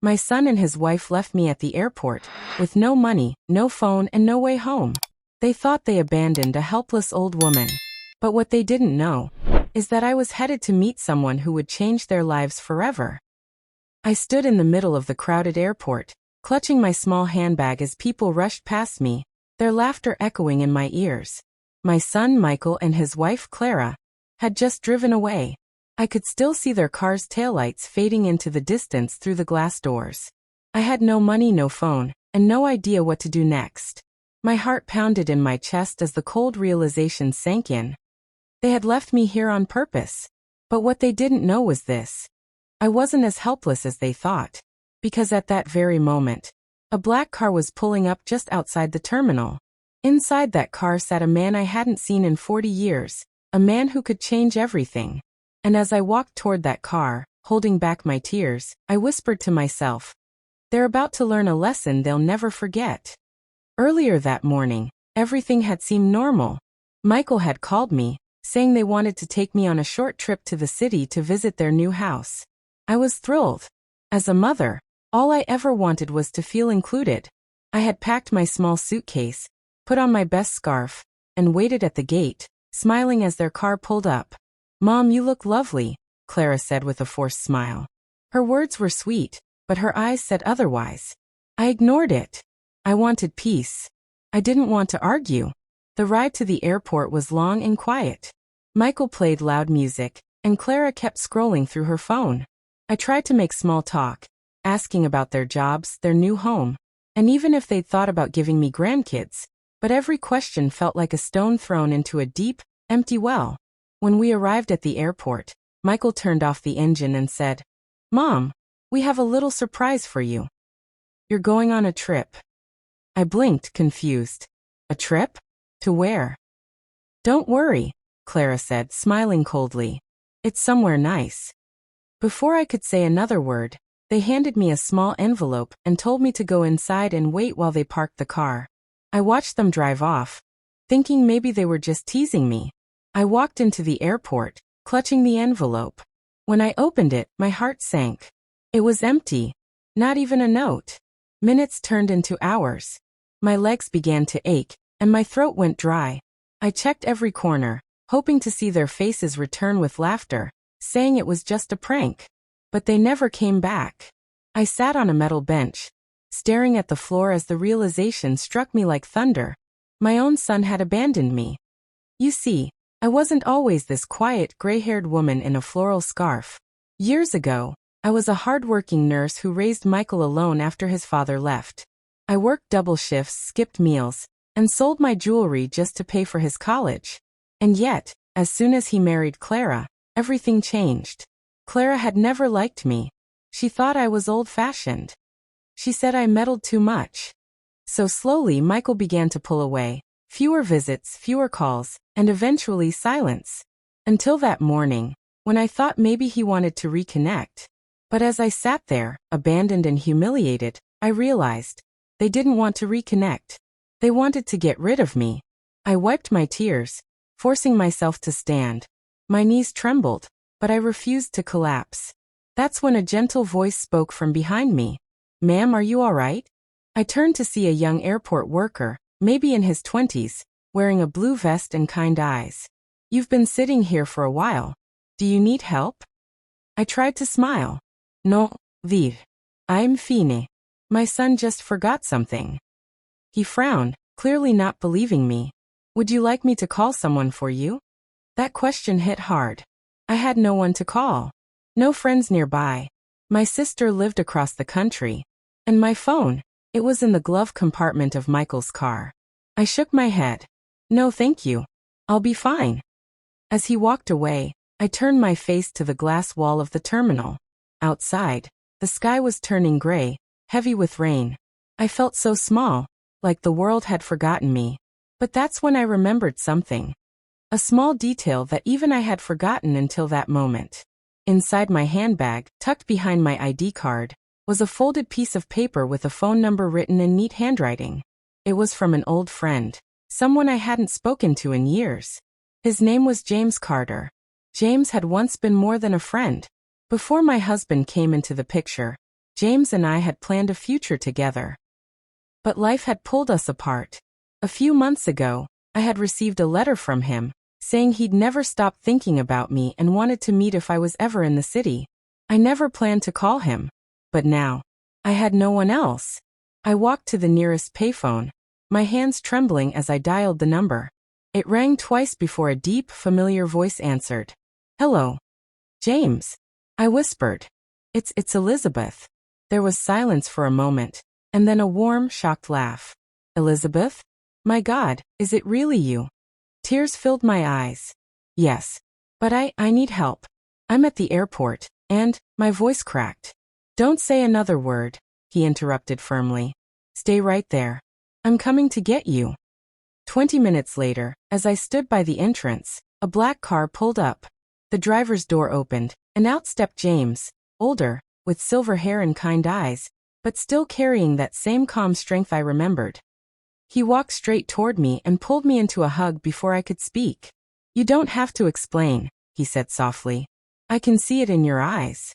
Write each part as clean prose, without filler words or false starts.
My son and his wife left me at the airport, with no money, no phone, and no way home. They thought they abandoned a helpless old woman. But what they didn't know is that I was headed to meet someone who would change their lives forever. I stood in the middle of the crowded airport, clutching my small handbag as people rushed past me, their laughter echoing in my ears. My son Michael and his wife Clara had just driven away. I could still see their car's taillights fading into the distance through the glass doors. I had no money, no phone, and no idea what to do next. My heart pounded in my chest as the cold realization sank in. They had left me here on purpose. But what they didn't know was this. I wasn't as helpless as they thought. Because at that very moment, a black car was pulling up just outside the terminal. Inside that car sat a man I hadn't seen in 40 years, a man who could change everything. And as I walked toward that car, holding back my tears, I whispered to myself, they're about to learn a lesson they'll never forget. Earlier that morning, everything had seemed normal. Michael had called me, saying they wanted to take me on a short trip to the city to visit their new house. I was thrilled. As a mother, all I ever wanted was to feel included. I had packed my small suitcase, put on my best scarf, and waited at the gate, smiling as their car pulled up. "Mom, you look lovely," Clara said with a forced smile. Her words were sweet, but her eyes said otherwise. I ignored it. I wanted peace. I didn't want to argue. The ride to the airport was long and quiet. Michael played loud music, and Clara kept scrolling through her phone. I tried to make small talk, asking about their jobs, their new home, and even if they'd thought about giving me grandkids, but every question felt like a stone thrown into a deep, empty well. When we arrived at the airport, Michael turned off the engine and said, "Mom, we have a little surprise for you. You're going on a trip." I blinked, confused. A trip? To where? "Don't worry," Clara said, smiling coldly. "It's somewhere nice." Before I could say another word, they handed me a small envelope and told me to go inside and wait while they parked the car. I watched them drive off, thinking maybe they were just teasing me. I walked into the airport, clutching the envelope. When I opened it, my heart sank. It was empty. Not even a note. Minutes turned into hours. My legs began to ache, and my throat went dry. I checked every corner, hoping to see their faces return with laughter, saying it was just a prank. But they never came back. I sat on a metal bench, staring at the floor as the realization struck me like thunder. My own son had abandoned me. You see, I wasn't always this quiet, gray-haired woman in a floral scarf. Years ago, I was a hard-working nurse who raised Michael alone after his father left. I worked double shifts, skipped meals, and sold my jewelry just to pay for his college. And yet, as soon as he married Clara, everything changed. Clara had never liked me. She thought I was old-fashioned. She said I meddled too much. So slowly Michael began to pull away. Fewer visits, fewer calls, and eventually silence. Until that morning, when I thought maybe he wanted to reconnect. But as I sat there, abandoned and humiliated, I realized they didn't want to reconnect. They wanted to get rid of me. I wiped my tears, forcing myself to stand. My knees trembled, but I refused to collapse. That's when a gentle voice spoke from behind me. "Ma'am, are you all right?" I turned to see a young airport worker, maybe in his 20s, wearing a blue vest and kind eyes. "You've been sitting here for a while. Do you need help?" I tried to smile. "No, vive. I'm fine. My son just forgot something." He frowned, clearly not believing me. "Would you like me to call someone for you?" That question hit hard. I had no one to call. No friends nearby. My sister lived across the country. And my phone, it was in the glove compartment of Michael's car. I shook my head. "No, thank you. I'll be fine." As he walked away, I turned my face to the glass wall of the terminal. Outside, the sky was turning gray, heavy with rain. I felt so small, like the world had forgotten me. But that's when I remembered something. A small detail that even I had forgotten until that moment. Inside my handbag, tucked behind my ID card, was a folded piece of paper with a phone number written in neat handwriting. It was from an old friend, someone I hadn't spoken to in years. His name was James Carter. James had once been more than a friend. Before my husband came into the picture, James and I had planned a future together. But life had pulled us apart. A few months ago, I had received a letter from him, saying he'd never stop thinking about me and wanted to meet if I was ever in the city. I never planned to call him. But now, I had no one else. I walked to the nearest payphone, my hands trembling as I dialed the number. It rang twice before a deep, familiar voice answered. "Hello, James," I whispered. It's Elizabeth." There was silence for a moment, and then a warm, shocked laugh. "Elizabeth? My God, is it really you?" Tears filled my eyes. "Yes. But I need help. I'm at the airport, and," my voice cracked. "Don't say another word," he interrupted firmly. "Stay right there. I'm coming to get you." 20 minutes later, as I stood by the entrance, a black car pulled up. The driver's door opened, and out stepped James, older, with silver hair and kind eyes, but still carrying that same calm strength I remembered. He walked straight toward me and pulled me into a hug before I could speak. "You don't have to explain," he said softly. "I can see it in your eyes."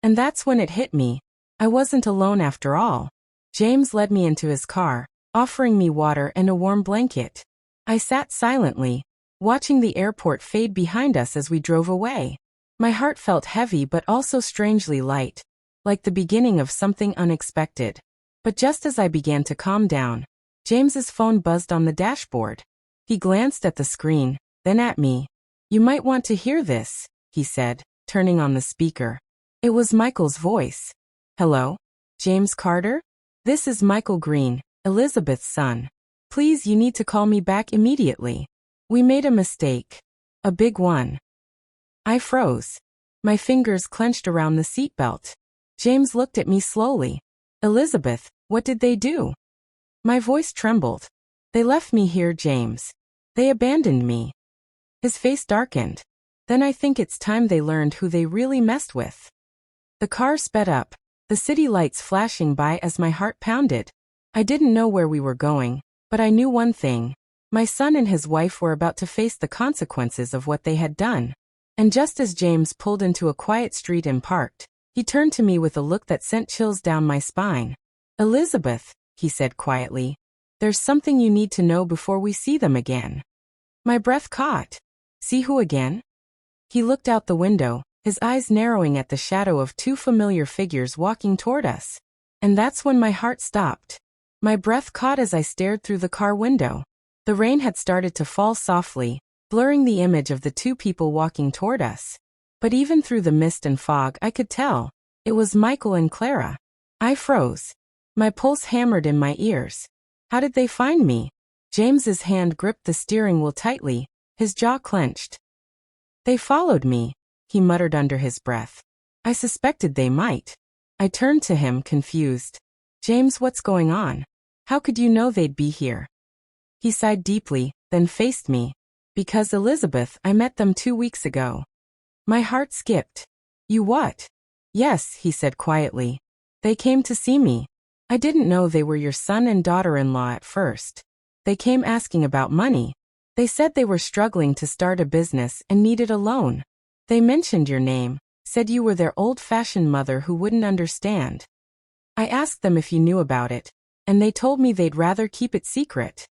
And that's when it hit me. I wasn't alone after all. James led me into his car, offering me water and a warm blanket. I sat silently, watching the airport fade behind us as we drove away. My heart felt heavy but also strangely light, like the beginning of something unexpected. But just as I began to calm down, James's phone buzzed on the dashboard. He glanced at the screen, then at me. "You might want to hear this," he said, turning on the speaker. It was Michael's voice. "Hello? James Carter? This is Michael Green, Elizabeth's son. Please, you need to call me back immediately. We made a mistake. A big one." I froze. My fingers clenched around the seatbelt. James looked at me slowly. "Elizabeth, what did they do?" My voice trembled. "They left me here, James. They abandoned me." His face darkened. "Then I think it's time they learned who they really messed with." The car sped up, the city lights flashing by as my heart pounded. I didn't know where we were going, but I knew one thing. My son and his wife were about to face the consequences of what they had done. And just as James pulled into a quiet street and parked, he turned to me with a look that sent chills down my spine. "Elizabeth," he said quietly, "there's something you need to know before we see them again." My breath caught. "See who again?" He looked out the window, his eyes narrowing at the shadow of two familiar figures walking toward us. And that's when my heart stopped. My breath caught as I stared through the car window. The rain had started to fall softly, blurring the image of the two people walking toward us. But even through the mist and fog I could tell. It was Michael and Clara. I froze. My pulse hammered in my ears. How did they find me? James's hand gripped the steering wheel tightly, his jaw clenched. "They followed me," he muttered under his breath. "I suspected they might." I turned to him, confused. "James, what's going on? How could you know they'd be here?" He sighed deeply, then faced me. "Because, Elizabeth, I met them 2 weeks ago." My heart skipped. "You what?" "Yes," he said quietly. "They came to see me. I didn't know they were your son and daughter-in-law at first. They came asking about money. They said they were struggling to start a business and needed a loan. They mentioned your name, said you were their old-fashioned mother who wouldn't understand. I asked them if you knew about it, and they told me they'd rather keep it secret."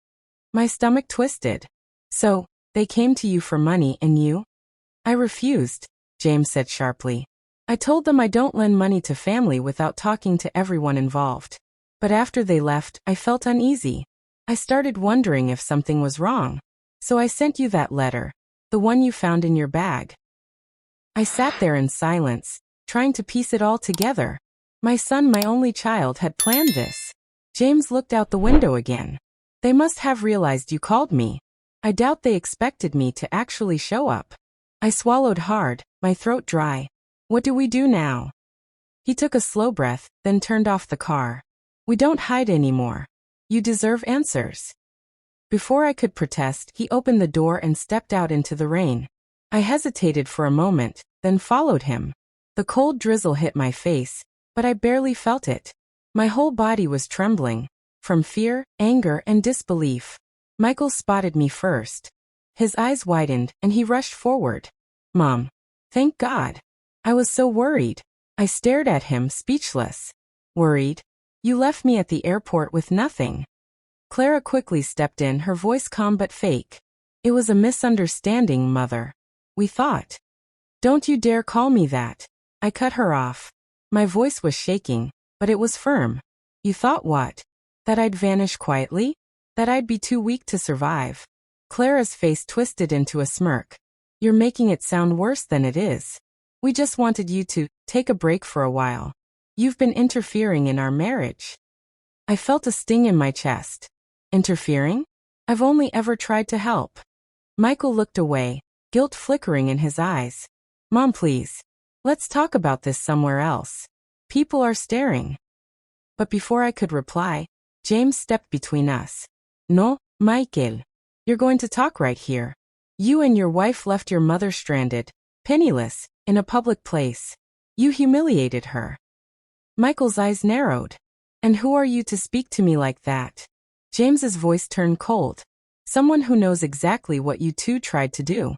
My stomach twisted. "So, they came to you for money and you?" "I refused," James said sharply. "I told them I don't lend money to family without talking to everyone involved. But after they left, I felt uneasy. I started wondering if something was wrong. So I sent you that letter, the one you found in your bag." I sat there in silence, trying to piece it all together. My son, my only child, had planned this. James looked out the window again. "They must have realized you called me. I doubt they expected me to actually show up." I swallowed hard, my throat dry. "What do we do now?" He took a slow breath, then turned off the car. "We don't hide anymore. You deserve answers." Before I could protest, he opened the door and stepped out into the rain. I hesitated for a moment, then followed him. The cold drizzle hit my face, but I barely felt it. My whole body was trembling, from fear, anger, and disbelief. Michael spotted me first. His eyes widened, and he rushed forward. "Mom. Thank God. I was so worried." I stared at him, speechless. Worried? You left me at the airport with nothing. Clara quickly stepped in, her voice calm but fake. It was a misunderstanding, Mother. We thought. Don't you dare call me that. I cut her off. My voice was shaking, but it was firm. You thought what? That I'd vanish quietly? That I'd be too weak to survive? Clara's face twisted into a smirk. You're making it sound worse than it is. We just wanted you to take a break for a while. You've been interfering in our marriage. I felt a sting in my chest. Interfering? I've only ever tried to help. Michael looked away, guilt flickering in his eyes. Mom, please. Let's talk about this somewhere else. People are staring. But before I could reply, James stepped between us. No, Michael. You're going to talk right here. You and your wife left your mother stranded, penniless, in a public place. You humiliated her. Michael's eyes narrowed. And who are you to speak to me like that? James's voice turned cold. Someone who knows exactly what you two tried to do.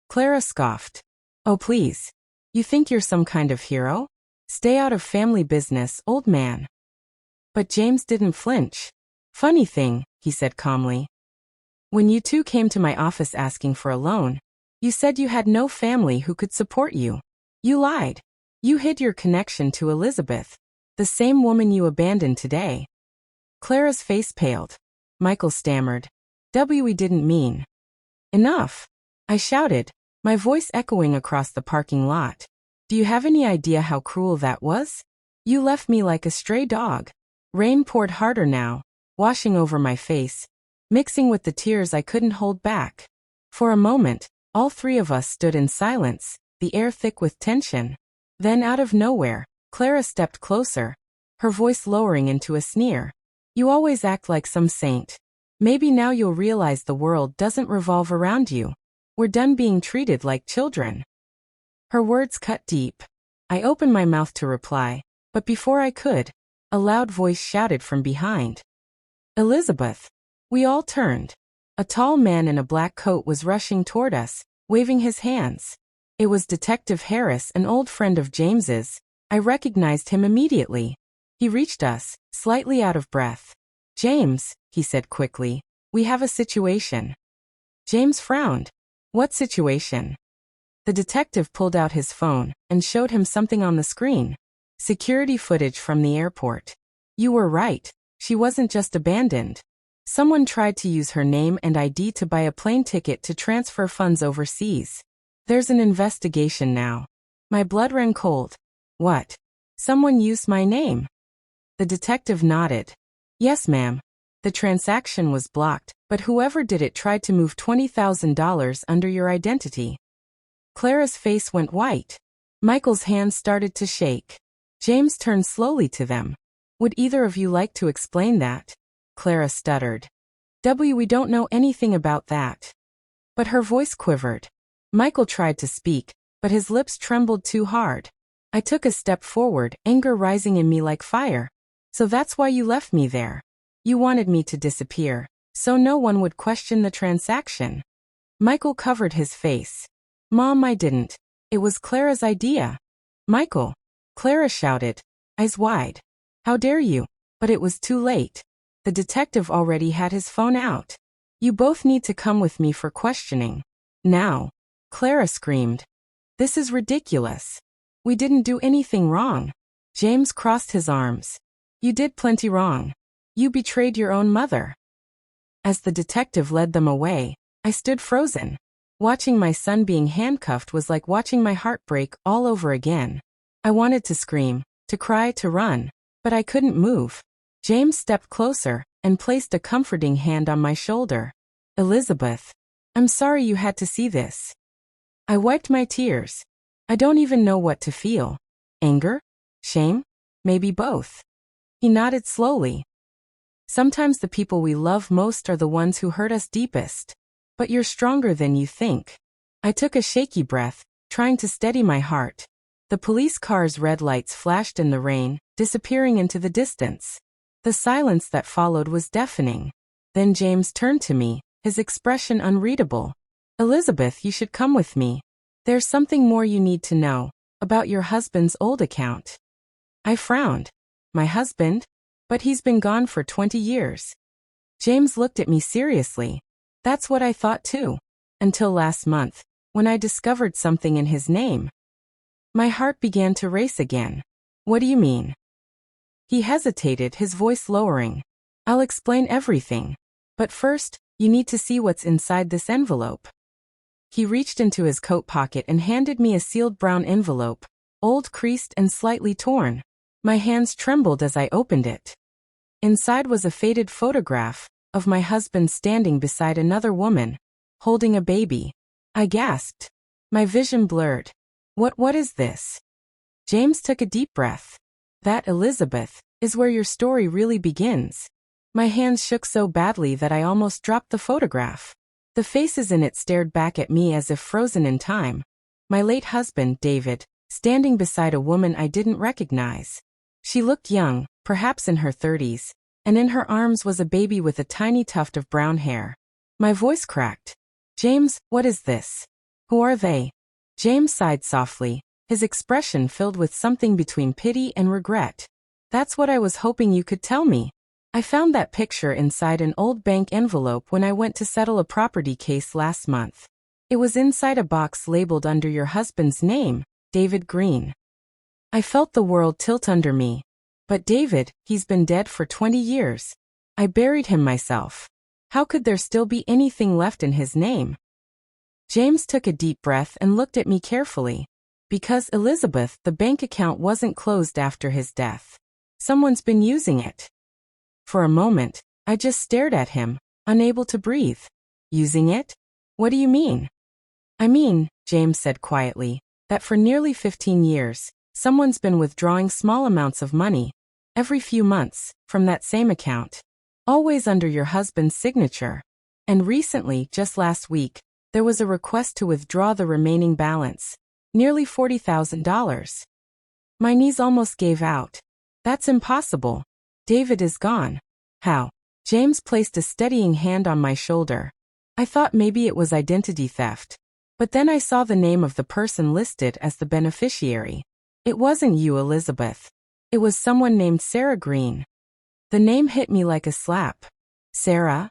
Clara scoffed. Oh please. You think you're some kind of hero? Stay out of family business, old man. But James didn't flinch. Funny thing, he said calmly. When you two came to my office asking for a loan, you said you had no family who could support you. You lied. You hid your connection to Elizabeth, the same woman you abandoned today. Clara's face paled. Michael stammered. We didn't mean. Enough. I shouted, my voice echoing across the parking lot. Do you have any idea how cruel that was? You left me like a stray dog. Rain poured harder now, washing over my face, mixing with the tears I couldn't hold back. For a moment, all three of us stood in silence, the air thick with tension. Then out of nowhere, Clara stepped closer, her voice lowering into a sneer. You always act like some saint. Maybe now you'll realize the world doesn't revolve around you. We're done being treated like children. Her words cut deep. I opened my mouth to reply, but before I could, a loud voice shouted from behind. Elizabeth. We all turned. A tall man in a black coat was rushing toward us, waving his hands. It was Detective Harris, an old friend of James's. I recognized him immediately. He reached us, slightly out of breath. James, he said quickly, we have a situation. James frowned. What situation? The detective pulled out his phone and showed him something on the screen. Security footage from the airport. You were right. She wasn't just abandoned. Someone tried to use her name and ID to buy a plane ticket to transfer funds overseas. There's an investigation now. My blood ran cold. What? Someone used my name? The detective nodded. Yes, ma'am. The transaction was blocked, but whoever did it tried to move $20,000 under your identity. Clara's face went white. Michael's hands started to shake. James turned slowly to them. Would either of you like to explain that? Clara stuttered. We don't know anything about that. But her voice quivered. Michael tried to speak, but his lips trembled too hard. I took a step forward, anger rising in me like fire. So that's why you left me there. You wanted me to disappear, so no one would question the transaction. Michael covered his face. Mom, I didn't. It was Clara's idea. Michael. Clara shouted, eyes wide. How dare you? But it was too late. The detective already had his phone out. You both need to come with me for questioning. Now. Clara screamed. This is ridiculous. We didn't do anything wrong. James crossed his arms. You did plenty wrong. You betrayed your own mother. As the detective led them away, I stood frozen. Watching my son being handcuffed was like watching my heart break all over again. I wanted to scream, to cry, to run, but I couldn't move. James stepped closer and placed a comforting hand on my shoulder. Elizabeth, I'm sorry you had to see this. I wiped my tears. I don't even know what to feel. Anger? Shame? Maybe both. He nodded slowly. Sometimes the people we love most are the ones who hurt us deepest. But you're stronger than you think. I took a shaky breath, trying to steady my heart. The police car's red lights flashed in the rain, disappearing into the distance. The silence that followed was deafening. Then James turned to me, his expression unreadable. Elizabeth, you should come with me. There's something more you need to know, About your husband's old account. I frowned. My husband? But he's been gone for 20 years. James looked at me seriously. That's what I thought too. Until last month, when I discovered something in his name. My heart began to race again. What do you mean? He hesitated, his voice lowering. I'll explain everything. But first, you need to see what's inside this envelope. He reached into his coat pocket and handed me a sealed brown envelope, old, creased, and slightly torn. My hands trembled as I opened it. Inside was a faded photograph of my husband standing beside another woman, holding a baby. I gasped. My vision blurred. What is this? James took a deep breath. That, Elizabeth, is where your story really begins. My hands shook so badly that I almost dropped the photograph. The faces in it stared back at me as if frozen in time. My late husband, David, standing beside a woman I didn't recognize. She looked young, perhaps in her 30s, and in her arms was a baby with a tiny tuft of brown hair. My voice cracked. James, what is this? Who are they? James sighed softly, his expression filled with something between pity and regret. That's what I was hoping you could tell me. I found that picture inside an old bank envelope when I went to settle a property case last month. It was inside a box labeled under your husband's name, David Green. I felt the world tilt under me. But David, he's been dead for 20 years. I buried him myself. How could there still be anything left in his name? James took a deep breath and looked at me carefully. Because, Elizabeth, the bank account wasn't closed after his death. Someone's been using it. For a moment, I just stared at him, unable to breathe. Using it? What do you mean? I mean, James said quietly, that for nearly 15 years, someone's been withdrawing small amounts of money, every few months, from that same account. Always under your husband's signature. And recently, just last week, there was a request to withdraw the remaining balance, nearly $40,000. My knees almost gave out. That's impossible. David is gone. How? James placed a steadying hand on my shoulder. I thought maybe it was identity theft. But then I saw the name of the person listed as the beneficiary. It wasn't you, Elizabeth. It was someone named Sarah Green. The name hit me like a slap. Sarah?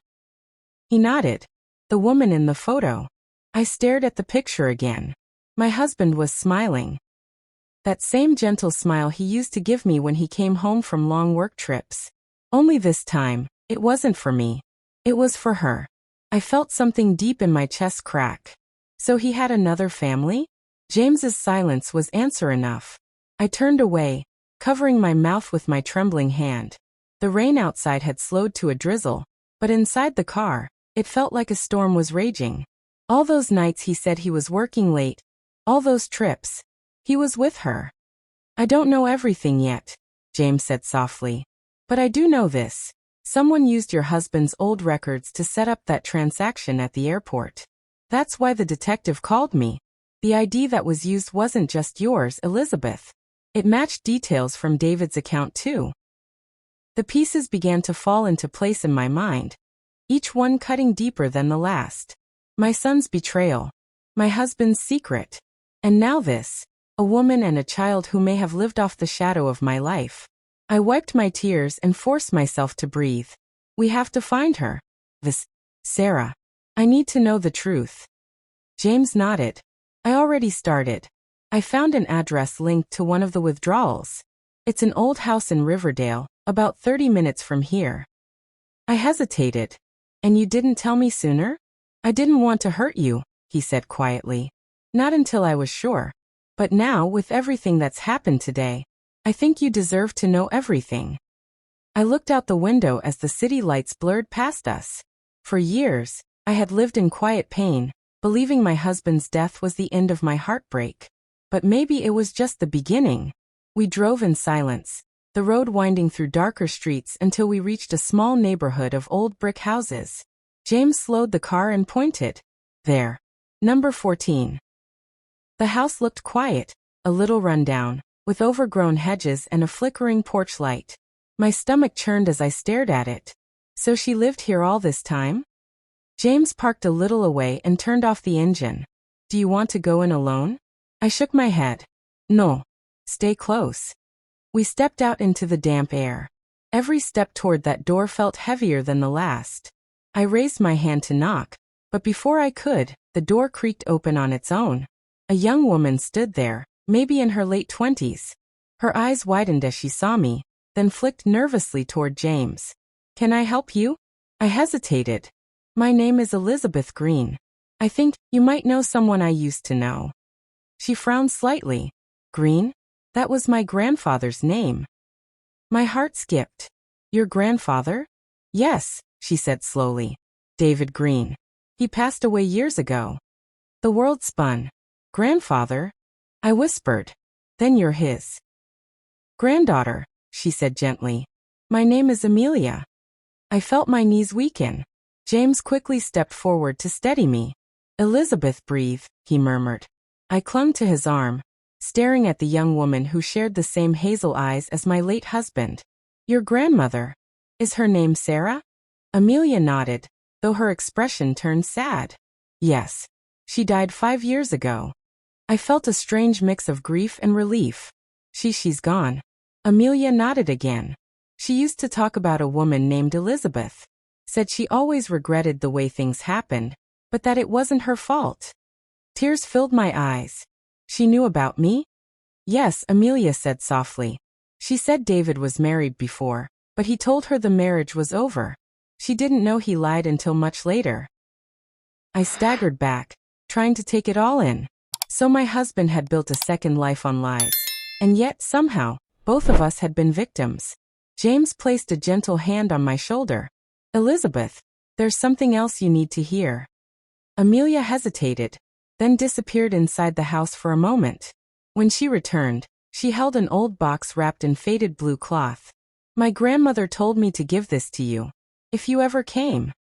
He nodded. The woman in the photo. I stared at the picture again. My husband was smiling. That same gentle smile he used to give me when he came home from long work trips. Only this time, it wasn't for me. It was for her. I felt something deep in my chest crack. So he had another family? James's silence was answer enough. I turned away, covering my mouth with my trembling hand. The rain outside had slowed to a drizzle, but inside the car, it felt like a storm was raging. All those nights he said he was working late, all those trips. He was with her. I don't know everything yet, James said softly. But I do know this. Someone used your husband's old records to set up that transaction at the airport. That's why the detective called me. The ID that was used wasn't just yours, Elizabeth. It matched details from David's account too. The pieces began to fall into place in my mind, each one cutting deeper than the last. My son's betrayal. My husband's secret. And now this. A woman and a child who may have lived off the shadow of my life. I wiped my tears and forced myself to breathe. We have to find her. Sarah. I need to know the truth. James nodded. I already started. I found an address linked to one of the withdrawals. It's an old house in Riverdale, about 30 minutes from here. I hesitated. And you didn't tell me sooner? I didn't want to hurt you, he said quietly. Not until I was sure. But now, with everything that's happened today, I think you deserve to know everything. I looked out the window as the city lights blurred past us. For years, I had lived in quiet pain, believing my husband's death was the end of my heartbreak. But maybe it was just the beginning. We drove in silence, the road winding through darker streets until we reached a small neighborhood of old brick houses. James slowed the car and pointed. There. Number 14. The house looked quiet, a little rundown, with overgrown hedges and a flickering porch light. My stomach churned as I stared at it. So she lived here all this time? James parked a little away and turned off the engine. Do you want to go in alone? I shook my head. No. Stay close. We stepped out into the damp air. Every step toward that door felt heavier than the last. I raised my hand to knock, but before I could, the door creaked open on its own. A young woman stood there, maybe in her late 20s. Her eyes widened as she saw me, then flicked nervously toward James. Can I help you? I hesitated. My name is Elizabeth Green. I think you might know someone I used to know. She frowned slightly. Green? That was my grandfather's name. My heart skipped. Your grandfather? Yes, she said slowly. David Green. He passed away years ago. The world spun. Grandfather? I whispered. Then you're his granddaughter, she said gently. My name is Amelia. I felt my knees weaken. James quickly stepped forward to steady me. Elizabeth, breathe, he murmured. I clung to his arm, staring at the young woman who shared the same hazel eyes as my late husband. Your grandmother. Is her name Sarah? Amelia nodded, though her expression turned sad. Yes. She died 5 years ago. I felt a strange mix of grief and relief. She's gone. Amelia nodded again. She used to talk about a woman named Elizabeth. Said she always regretted the way things happened, but that it wasn't her fault. Tears filled my eyes. She knew about me? Yes, Amelia said softly. She said David was married before, but he told her the marriage was over. She didn't know he lied until much later. I staggered back, trying to take it all in. So my husband had built a second life on lies. And yet, somehow, both of us had been victims. James placed a gentle hand on my shoulder. Elizabeth, there's something else you need to hear. Amelia hesitated, then disappeared inside the house for a moment. When she returned, she held an old box wrapped in faded blue cloth. My grandmother told me to give this to you, if you ever came.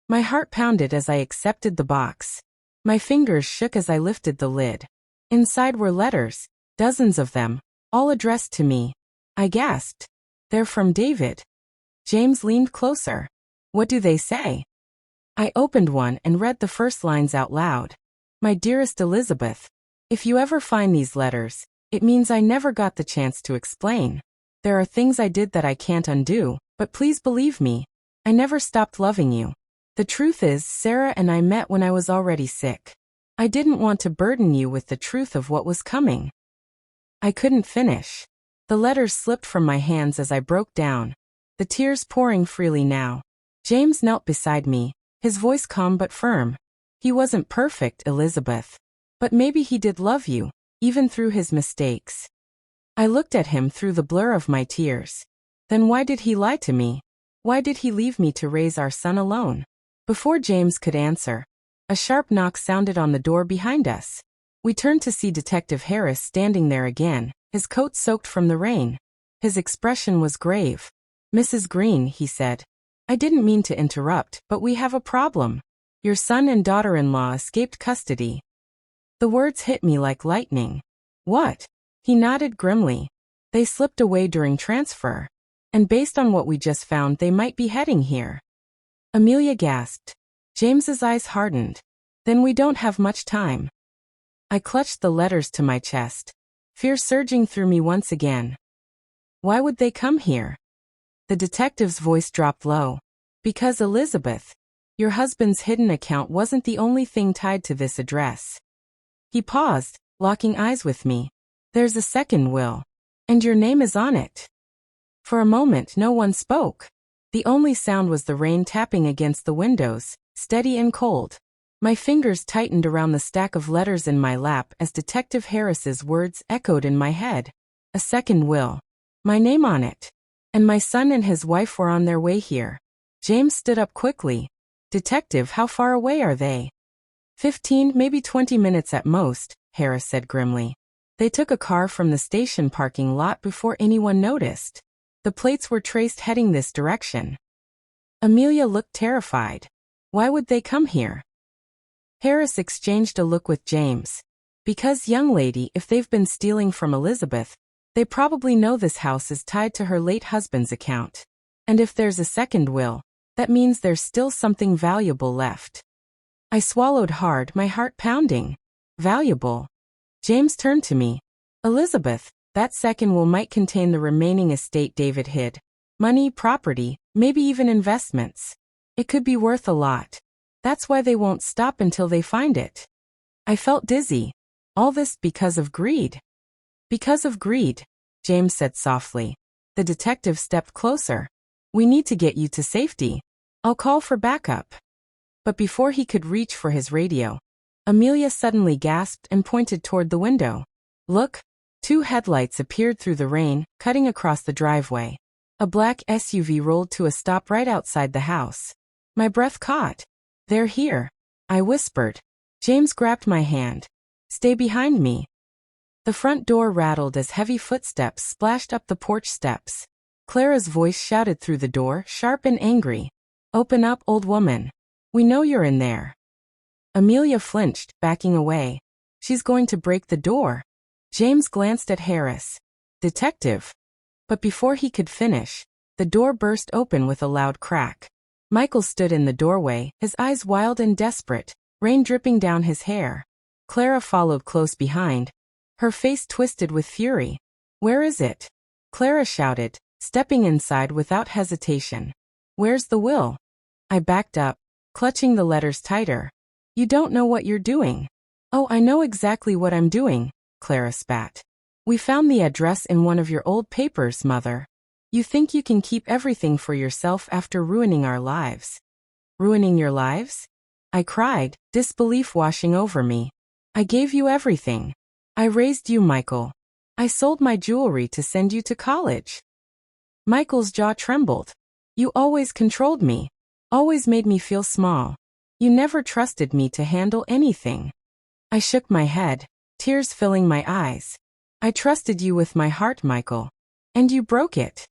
My heart pounded as I accepted the box. My fingers shook as I lifted the lid. Inside were letters, dozens of them, all addressed to me. I gasped. They're from David. James leaned closer. What do they say? I opened one and read the first lines out loud. My dearest Elizabeth, if you ever find these letters, it means I never got the chance to explain. There are things I did that I can't undo, but please believe me, I never stopped loving you. The truth is, Sarah and I met when I was already sick. I didn't want to burden you with the truth of what was coming. I couldn't finish. The letters slipped from my hands as I broke down, the tears pouring freely now. James knelt beside me, his voice calm but firm. He wasn't perfect, Elizabeth. But maybe he did love you, even through his mistakes. I looked at him through the blur of my tears. Then why did he lie to me? Why did he leave me to raise our son alone? Before James could answer, a sharp knock sounded on the door behind us. We turned to see Detective Harris standing there again, his coat soaked from the rain. His expression was grave. Mrs. Green, he said. I didn't mean to interrupt, but we have a problem. Your son and daughter-in-law escaped custody. The words hit me like lightning. What? He nodded grimly. They slipped away during transfer. And based on what we just found, they might be heading here. Amelia gasped. James's eyes hardened. Then we don't have much time. I clutched the letters to my chest, fear surging through me once again. Why would they come here? The detective's voice dropped low. Because Elizabeth, your husband's hidden account wasn't the only thing tied to this address. He paused, locking eyes with me. There's a second will. And your name is on it. For a moment no one spoke. The only sound was the rain tapping against the windows, steady and cold. My fingers tightened around the stack of letters in my lap as Detective Harris's words echoed in my head. A second will. My name on it. And my son and his wife were on their way here. James stood up quickly. Detective, how far away are they? 15, maybe 20 minutes at most, Harris said grimly. They took a car from the station parking lot before anyone noticed. The plates were traced heading this direction. Amelia looked terrified. Why would they come here? Harris exchanged a look with James. Because, young lady, if they've been stealing from Elizabeth, they probably know this house is tied to her late husband's account. And if there's a second will, that means there's still something valuable left. I swallowed hard, my heart pounding. Valuable. James turned to me. Elizabeth, that second will might contain the remaining estate David hid. Money, property, maybe even investments. It could be worth a lot. That's why they won't stop until they find it. I felt dizzy. All this because of greed. Because of greed, James said softly. The detective stepped closer. We need to get you to safety. I'll call for backup. But before he could reach for his radio, Amelia suddenly gasped and pointed toward the window. Look! Two headlights appeared through the rain, cutting across the driveway. A black SUV rolled to a stop right outside the house. My breath caught. They're here, I whispered. James grabbed my hand. Stay behind me. The front door rattled as heavy footsteps splashed up the porch steps. Clara's voice shouted through the door, sharp and angry. Open up, old woman. We know you're in there. Amelia flinched, backing away. She's going to break the door. James glanced at Harris. Detective. But before he could finish, the door burst open with a loud crack. Michael stood in the doorway, his eyes wild and desperate, rain dripping down his hair. Clara followed close behind, her face twisted with fury. Where is it? Clara shouted, stepping inside without hesitation. Where's the will? I backed up, clutching the letters tighter. You don't know what you're doing. Oh, I know exactly what I'm doing, Clara spat. We found the address in one of your old papers, Mother. You think you can keep everything for yourself after ruining our lives. Ruining your lives? I cried, disbelief washing over me. I gave you everything. I raised you, Michael. I sold my jewelry to send you to college. Michael's jaw trembled. You always controlled me. Always made me feel small. You never trusted me to handle anything. I shook my head, tears filling my eyes. I trusted you with my heart, Michael. And you broke it.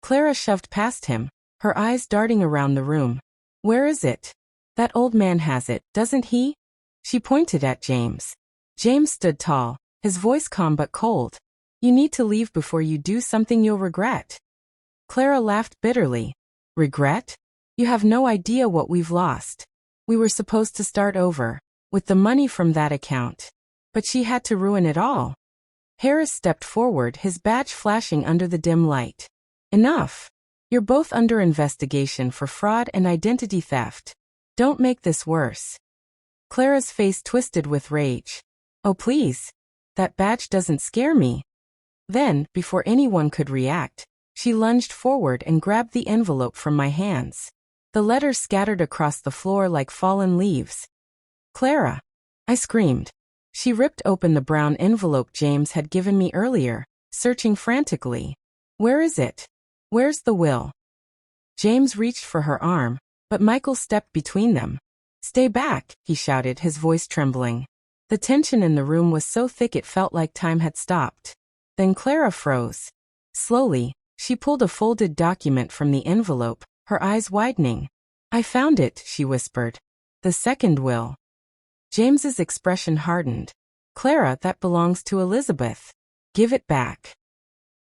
Clara shoved past him, her eyes darting around the room. Where is it? That old man has it, doesn't he? She pointed at James. James stood tall, his voice calm but cold. You need to leave before you do something you'll regret. Clara laughed bitterly. Regret? You have no idea what we've lost. We were supposed to start over, with the money from that account. But she had to ruin it all. Harris stepped forward, his badge flashing under the dim light. Enough. You're both under investigation for fraud and identity theft. Don't make this worse. Clara's face twisted with rage. Oh please. That badge doesn't scare me. Then, before anyone could react, she lunged forward and grabbed the envelope from my hands. The letters scattered across the floor like fallen leaves. Clara! I screamed. She ripped open the brown envelope James had given me earlier, searching frantically. Where is it? Where's the will? James reached for her arm, but Michael stepped between them. Stay back, he shouted, his voice trembling. The tension in the room was so thick it felt like time had stopped. Then Clara froze. Slowly, she pulled a folded document from the envelope, her eyes widening. I found it, she whispered. The second will. James's expression hardened. Clara, that belongs to Elizabeth. Give it back.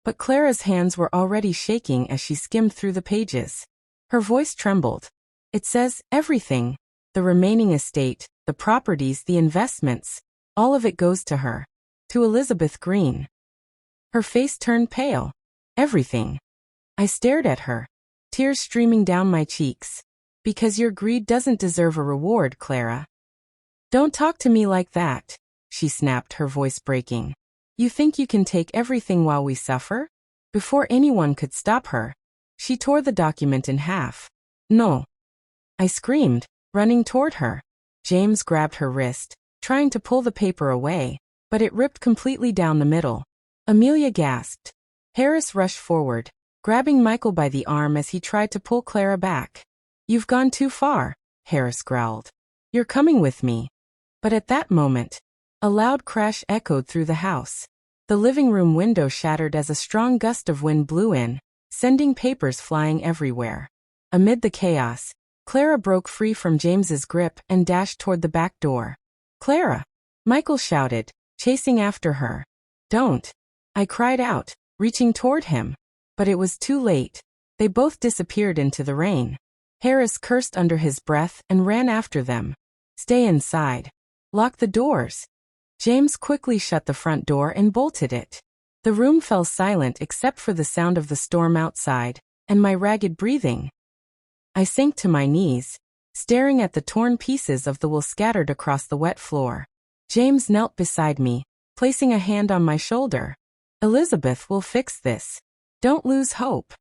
But Clara's hands were already shaking as she skimmed through the pages. Her voice trembled. It says, everything. The remaining estate, the properties, the investments. All of it goes to her. To Elizabeth Green. Her face turned pale. Everything. I stared at her, tears streaming down my cheeks. Because your greed doesn't deserve a reward, Clara. Don't talk to me like that, she snapped, her voice breaking. You think you can take everything while we suffer? Before anyone could stop her, she tore the document in half. No. I screamed, running toward her. James grabbed her wrist, trying to pull the paper away, but it ripped completely down the middle. Amelia gasped. Harris rushed forward, grabbing Michael by the arm as he tried to pull Clara back. You've gone too far, Harris growled. You're coming with me. But at that moment, a loud crash echoed through the house. The living room window shattered as a strong gust of wind blew in, sending papers flying everywhere. Amid the chaos, Clara broke free from James's grip and dashed toward the back door. Clara! Michael shouted, chasing after her. Don't! I cried out, reaching toward him. But it was too late. They both disappeared into the rain. Harris cursed under his breath and ran after them. Stay inside. Lock the doors. James quickly shut the front door and bolted it. The room fell silent except for the sound of the storm outside, and my ragged breathing. I sank to my knees, staring at the torn pieces of the wool scattered across the wet floor. James knelt beside me, placing a hand on my shoulder. Elizabeth will fix this. Don't lose hope.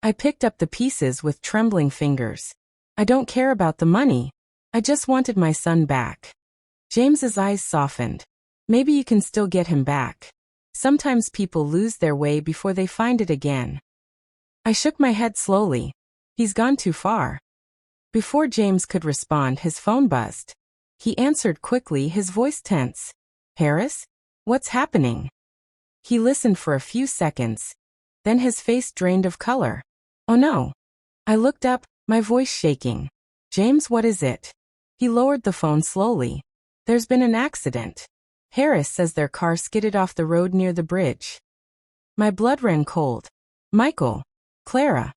I picked up the pieces with trembling fingers. I don't care about the money. I just wanted my son back. James's eyes softened. Maybe you can still get him back. Sometimes people lose their way before they find it again. I shook my head slowly. He's gone too far. Before James could respond, his phone buzzed. He answered quickly, his voice tense. Harris? What's happening? He listened for a few seconds. Then his face drained of color. Oh no. I looked up, my voice shaking. James, what is it? He lowered the phone slowly. There's been an accident. Harris says their car skidded off the road near the bridge. My blood ran cold. Michael. Clara.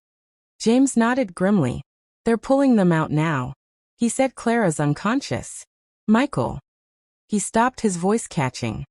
James nodded grimly. They're pulling them out now. He said Clara's unconscious. Michael. He stopped, his voice catching.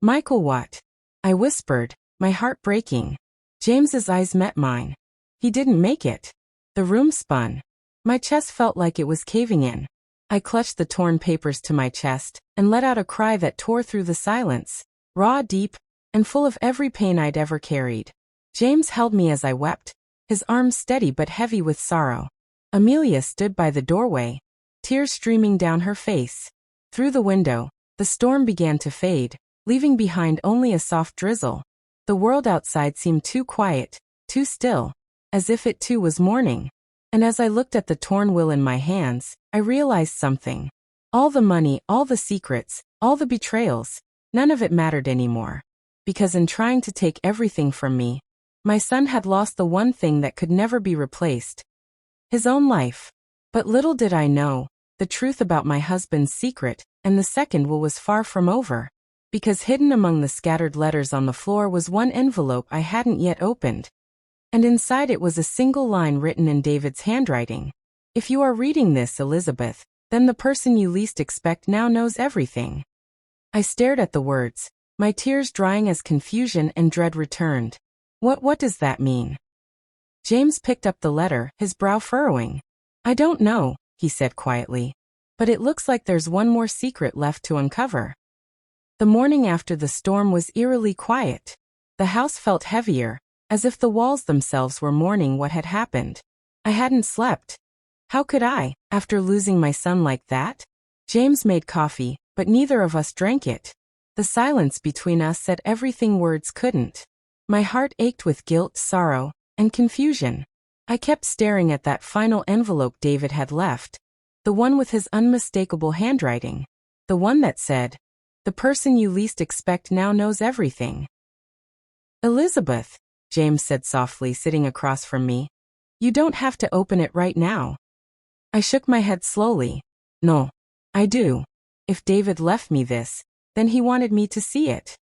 Michael what? I whispered, my heart breaking. James's eyes met mine. He didn't make it. The room spun. My chest felt like it was caving in. I clutched the torn papers to my chest and let out a cry that tore through the silence, raw, deep, and full of every pain I'd ever carried. James held me as I wept, his arms steady but heavy with sorrow. Amelia stood by the doorway, tears streaming down her face. Through the window, the storm began to fade, leaving behind only a soft drizzle. The world outside seemed too quiet, too still, as if it too was mourning. And as I looked at the torn will in my hands, I realized something. All the money, all the secrets, all the betrayals, none of it mattered anymore. Because in trying to take everything from me, my son had lost the one thing that could never be replaced. His own life. But little did I know, the truth about my husband's secret, and the second will was far from over. Because hidden among the scattered letters on the floor was one envelope I hadn't yet opened. And inside it was a single line written in David's handwriting. If you are reading this, Elizabeth, then the person you least expect now knows everything. I stared at the words, my tears drying as confusion and dread returned. What does that mean? James picked up the letter, his brow furrowing. I don't know, he said quietly. But it looks like there's one more secret left to uncover. The morning after the storm was eerily quiet. The house felt heavier, as if the walls themselves were mourning what had happened. I hadn't slept. How could I, after losing my son like that? James made coffee, but neither of us drank it. The silence between us said everything words couldn't. My heart ached with guilt, sorrow, and confusion. I kept staring at that final envelope David had left. The one with his unmistakable handwriting. The one that said, the person you least expect now knows everything. Elizabeth, James said softly, sitting across from me. You don't have to open it right now. I shook my head slowly. No, I do. If David left me this, then he wanted me to see it.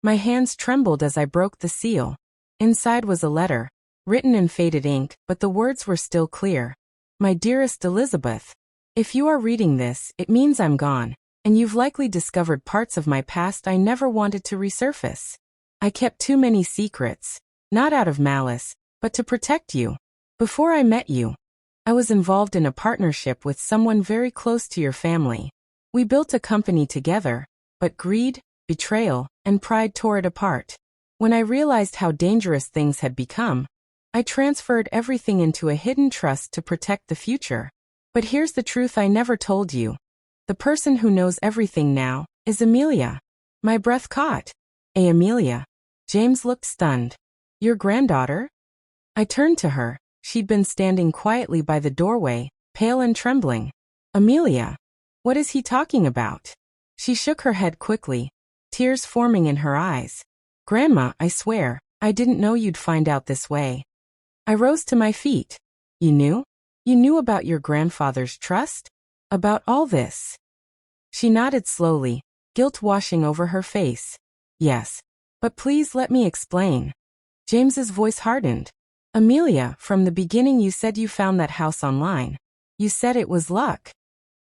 My hands trembled as I broke the seal. Inside was a letter, written in faded ink, but the words were still clear. My dearest Elizabeth, if you are reading this, it means I'm gone, and you've likely discovered parts of my past I never wanted to resurface. I kept too many secrets, not out of malice, but to protect you. Before I met you, I was involved in a partnership with someone very close to your family. We built a company together, but greed, betrayal, and pride tore it apart. When I realized how dangerous things had become, I transferred everything into a hidden trust to protect the future. But here's the truth I never told you. The person who knows everything now is Amelia. My breath caught. Amelia. James looked stunned. Your granddaughter? I turned to her. She'd been standing quietly by the doorway, pale and trembling. Amelia. What is he talking about? She shook her head quickly, tears forming in her eyes. Grandma, I swear, I didn't know you'd find out this way. I rose to my feet. You knew? You knew about your grandfather's trust? About all this? She nodded slowly, guilt washing over her face. Yes. But please let me explain. James's voice hardened. Amelia, from the beginning you said you found that house online. You said it was luck.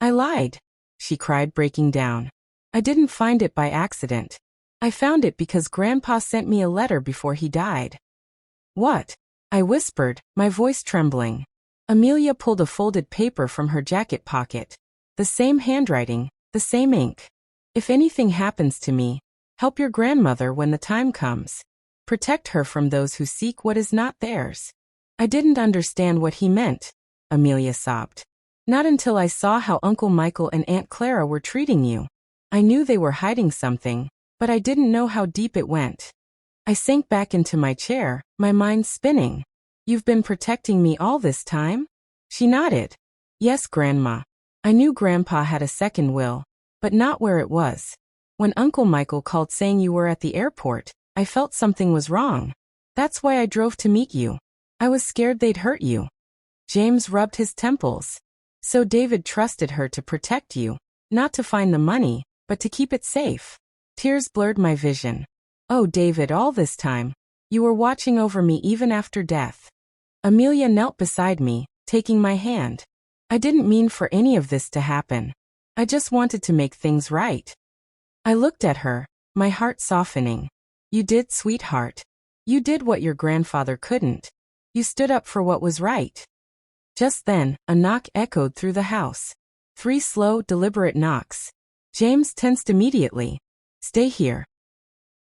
I lied. She cried, breaking down. I didn't find it by accident. I found it because Grandpa sent me a letter before he died. What? I whispered, my voice trembling. Amelia pulled a folded paper from her jacket pocket. The same handwriting, the same ink. If anything happens to me, help your grandmother when the time comes. Protect her from those who seek what is not theirs. I didn't understand what he meant, Amelia sobbed. Not until I saw how Uncle Michael and Aunt Clara were treating you. I knew they were hiding something, but I didn't know how deep it went. I sank back into my chair, my mind spinning. You've been protecting me all this time? She nodded. Yes, Grandma. I knew Grandpa had a second will, but not where it was. When Uncle Michael called saying you were at the airport, I felt something was wrong. That's why I drove to meet you. I was scared they'd hurt you. James rubbed his temples. So David trusted her to protect you, not to find the money, but to keep it safe. Tears blurred my vision. Oh, David, all this time, you were watching over me even after death. Amelia knelt beside me, taking my hand. I didn't mean for any of this to happen. I just wanted to make things right. I looked at her, my heart softening. You did, sweetheart. You did what your grandfather couldn't. You stood up for what was right. Just then, a knock echoed through the house. 3 slow, deliberate knocks. James tensed immediately. Stay here.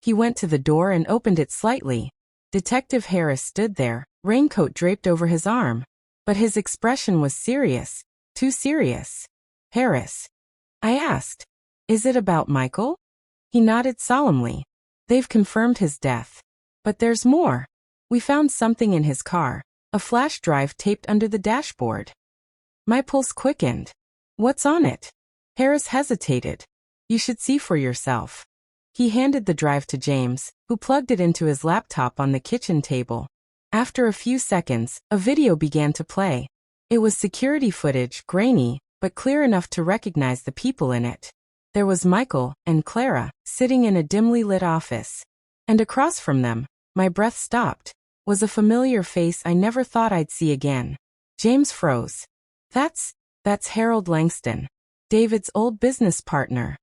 He went to the door and opened it slightly. Detective Harris stood there, raincoat draped over his arm. But his expression was serious, too serious. Harris. I asked. Is it about Michael? He nodded solemnly. They've confirmed his death. But there's more. We found something in his car, a flash drive taped under the dashboard. My pulse quickened. What's on it? Harris hesitated. You should see for yourself. He handed the drive to James, who plugged it into his laptop on the kitchen table. After a few seconds, a video began to play. It was security footage, grainy, but clear enough to recognize the people in it. There was Michael and Clara, sitting in a dimly lit office. And across from them, my breath stopped, was a familiar face I never thought I'd see again. James froze. That's Harold Langston, David's old business partner.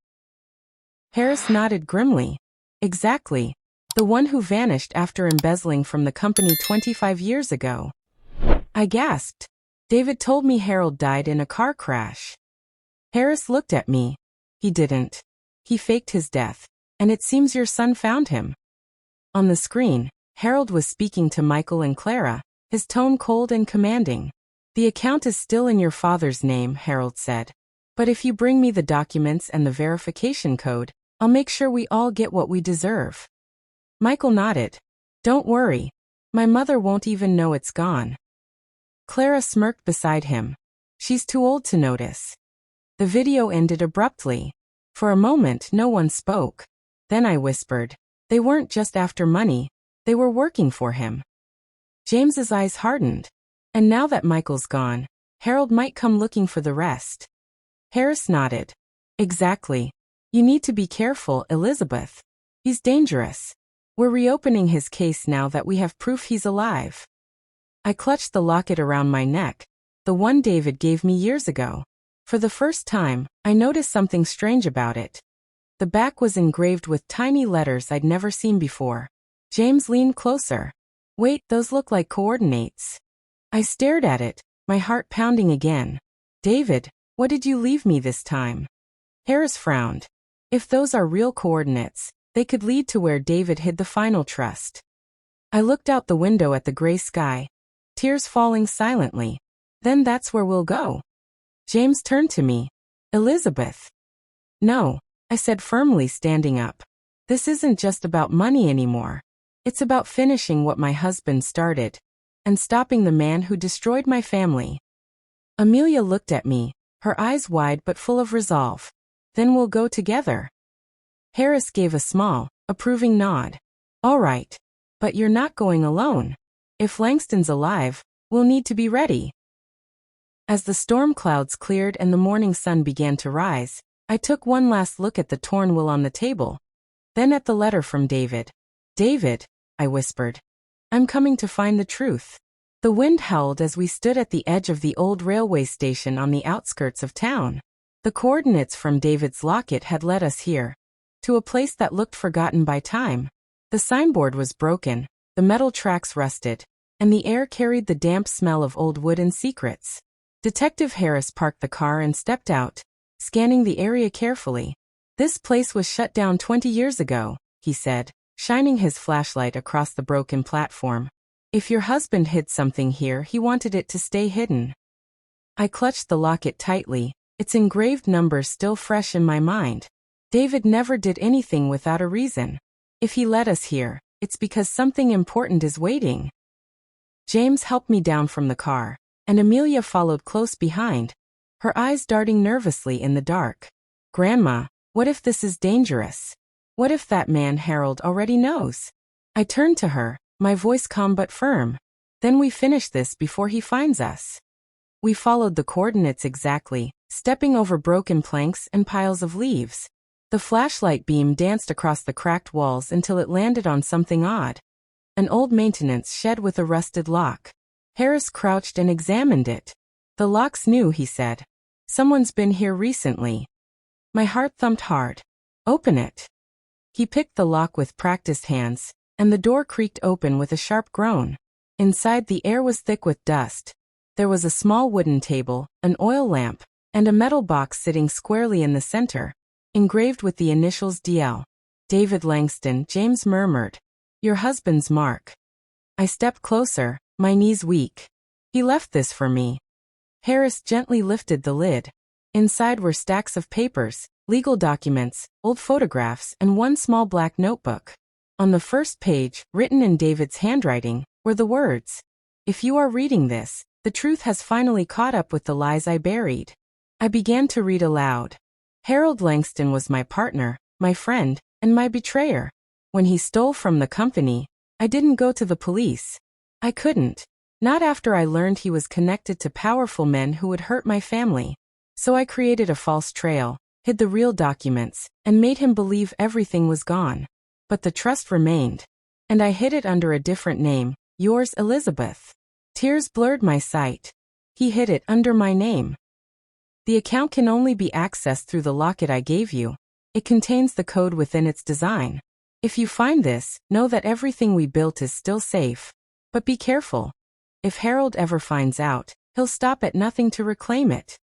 Harris nodded grimly. Exactly. The one who vanished after embezzling from the company 25 years ago. I gasped. David told me Harold died in a car crash. Harris looked at me. He didn't. He faked his death, and it seems your son found him. On the screen, Harold was speaking to Michael and Clara, his tone cold and commanding. The account is still in your father's name, Harold said. But if you bring me the documents and the verification code, I'll make sure we all get what we deserve. Michael nodded. Don't worry. My mother won't even know it's gone. Clara smirked beside him. She's too old to notice. The video ended abruptly. For a moment, no one spoke. Then I whispered. They weren't just after money. They were working for him. James's eyes hardened. And now that Michael's gone, Harold might come looking for the rest. Harris nodded. Exactly. You need to be careful, Elizabeth. He's dangerous. We're reopening his case now that we have proof he's alive. I clutched the locket around my neck, the one David gave me years ago. For the first time, I noticed something strange about it. The back was engraved with tiny letters I'd never seen before. James leaned closer. Wait, those look like coordinates. I stared at it, my heart pounding again. David, what did you leave me this time? Harris frowned. If those are real coordinates, they could lead to where David hid the final trust. I looked out the window at the gray sky, tears falling silently. Then that's where we'll go. James turned to me. Elizabeth. No, I said firmly, standing up. This isn't just about money anymore. It's about finishing what my husband started, and stopping the man who destroyed my family. Amelia looked at me, her eyes wide but full of resolve. Then we'll go together. Harris gave a small, approving nod. All right. But you're not going alone. If Langston's alive, we'll need to be ready. As the storm clouds cleared and the morning sun began to rise, I took one last look at the torn will on the table. Then at the letter from David. David, I whispered. I'm coming to find the truth. The wind howled as we stood at the edge of the old railway station on the outskirts of town. The coordinates from David's locket had led us here, to a place that looked forgotten by time. The signboard was broken, the metal tracks rusted, and the air carried the damp smell of old wood and secrets. Detective Harris parked the car and stepped out, scanning the area carefully. "This place was shut down 20 years ago," he said, shining his flashlight across the broken platform. "If your husband hid something here, he wanted it to stay hidden." I clutched the locket tightly, its engraved numbers still fresh in my mind. David never did anything without a reason. If he led us here, it's because something important is waiting. James helped me down from the car, and Amelia followed close behind, her eyes darting nervously in the dark. "Grandma, what if this is dangerous? What if that man Harold already knows?" I turned to her, my voice calm but firm. "Then we finish this before he finds us." We followed the coordinates exactly, stepping over broken planks and piles of leaves. The flashlight beam danced across the cracked walls until it landed on something odd. An old maintenance shed with a rusted lock. Harris crouched and examined it. "The lock's new," he said. "Someone's been here recently." My heart thumped hard. "Open it." He picked the lock with practiced hands, and the door creaked open with a sharp groan. Inside, the air was thick with dust. There was a small wooden table, an oil lamp, and a metal box sitting squarely in the center, engraved with the initials DL. "David Langston," James murmured. "Your husband's mark." I stepped closer, my knees weak. "He left this for me." Harris gently lifted the lid. Inside were stacks of papers, legal documents, old photographs, and one small black notebook. On the first page, written in David's handwriting, were the words, "If you are reading this, the truth has finally caught up with the lies I buried." I began to read aloud. "Harold Langston was my partner, my friend, and my betrayer. When he stole from the company, I didn't go to the police. I couldn't. Not after I learned he was connected to powerful men who would hurt my family. So I created a false trail, hid the real documents, and made him believe everything was gone. But the trust remained. And I hid it under a different name, yours, Elizabeth." Tears blurred my sight. He hid it under my name. "The account can only be accessed through the locket I gave you. It contains the code within its design. If you find this, know that everything we built is still safe. But be careful. If Harold ever finds out, he'll stop at nothing to reclaim it."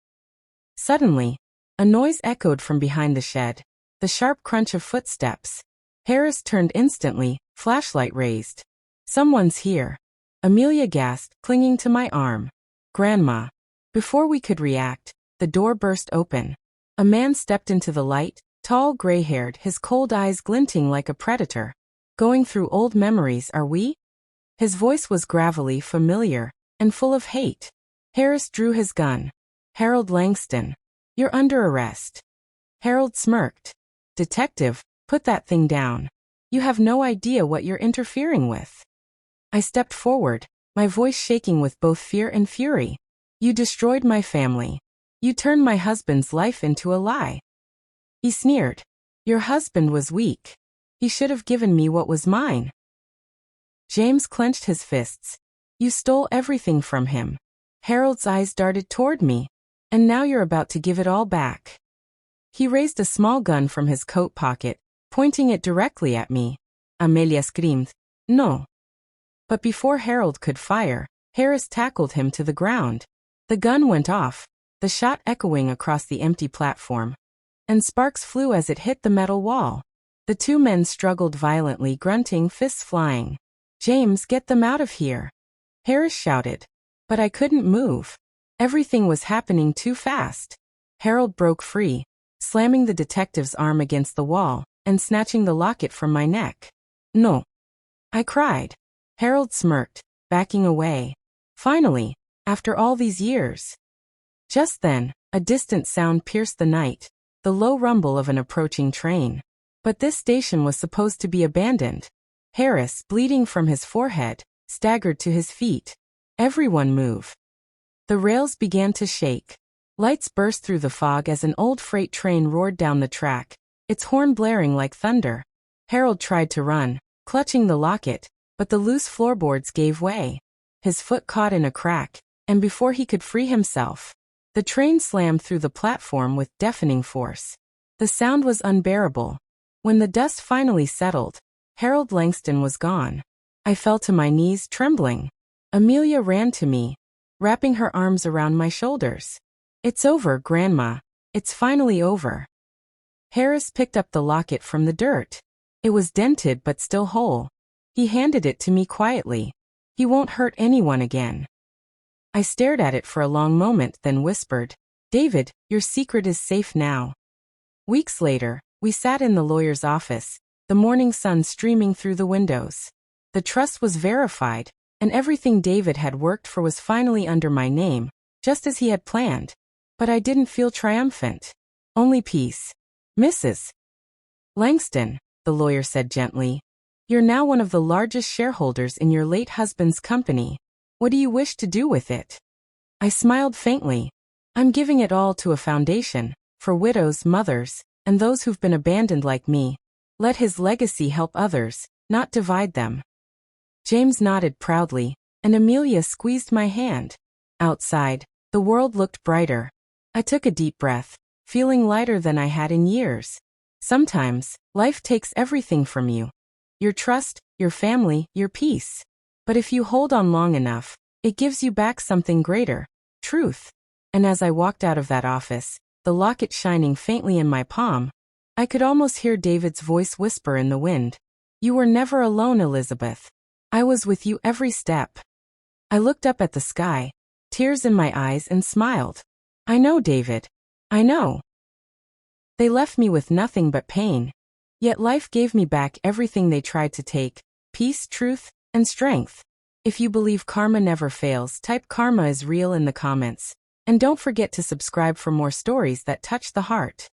Suddenly, a noise echoed from behind the shed, the sharp crunch of footsteps. Harris turned instantly, flashlight raised. "Someone's here." Amelia gasped, clinging to my arm. "Grandma." Before we could react, the door burst open. A man stepped into the light, tall, gray-haired, his cold eyes glinting like a predator. "Going through old memories, are we?" His voice was gravelly, familiar, and full of hate. Harris drew his gun. "Harold Langston, you're under arrest." Harold smirked. "Detective, put that thing down. You have no idea what you're interfering with." I stepped forward, my voice shaking with both fear and fury. "You destroyed my family. You turned my husband's life into a lie." He sneered. "Your husband was weak. He should have given me what was mine." James clenched his fists. "You stole everything from him." Harold's eyes darted toward me. "And now you're about to give it all back." He raised a small gun from his coat pocket, pointing it directly at me. Amelia screamed, "No." But before Harold could fire, Harris tackled him to the ground. The gun went off, the shot echoing across the empty platform. And sparks flew as it hit the metal wall. The two men struggled violently, grunting, fists flying. "James, get them out of here," Harris shouted. But I couldn't move. Everything was happening too fast. Harold broke free, slamming the detective's arm against the wall, and snatching the locket from my neck. "No," I cried. Harold smirked, backing away. "Finally, after all these years." Just then, a distant sound pierced the night, the low rumble of an approaching train. But this station was supposed to be abandoned. Harris, bleeding from his forehead, staggered to his feet. "Everyone move." The rails began to shake. Lights burst through the fog as an old freight train roared down the track, its horn blaring like thunder. Harold tried to run, clutching the locket, but the loose floorboards gave way. His foot caught in a crack, and before he could free himself, The train slammed through the platform with deafening force. The sound was unbearable. When the dust finally settled, Harold Langston was gone. I fell to my knees, trembling. Amelia ran to me, wrapping her arms around my shoulders. "It's over, Grandma. It's finally over." Harris picked up the locket from the dirt. It was dented but still whole. He handed it to me quietly. "He won't hurt anyone again." I stared at it for a long moment, then whispered, "David, your secret is safe now." Weeks later, we sat in the lawyer's office, the morning sun streaming through the windows. The trust was verified, and everything David had worked for was finally under my name, just as he had planned. But I didn't feel triumphant. Only peace. "Mrs. Langston," the lawyer said gently, "you're now one of the largest shareholders in your late husband's company. What do you wish to do with it?" I smiled faintly. "I'm giving it all to a foundation, for widows, mothers, and those who've been abandoned like me. Let his legacy help others, not divide them." James nodded proudly, and Amelia squeezed my hand. Outside, the world looked brighter. I took a deep breath, feeling lighter than I had in years. Sometimes, life takes everything from you. Your trust, your family, your peace. But if you hold on long enough, it gives you back something greater: truth. And as I walked out of that office, the locket shining faintly in my palm, I could almost hear David's voice whisper in the wind, "You were never alone, Elizabeth. I was with you every step." I looked up at the sky, tears in my eyes, and smiled. "I know, David. I know." They left me with nothing but pain. Yet life gave me back everything they tried to take: peace, truth, and strength. If you believe karma never fails, type "karma is real" in the comments. And don't forget to subscribe for more stories that touch the heart.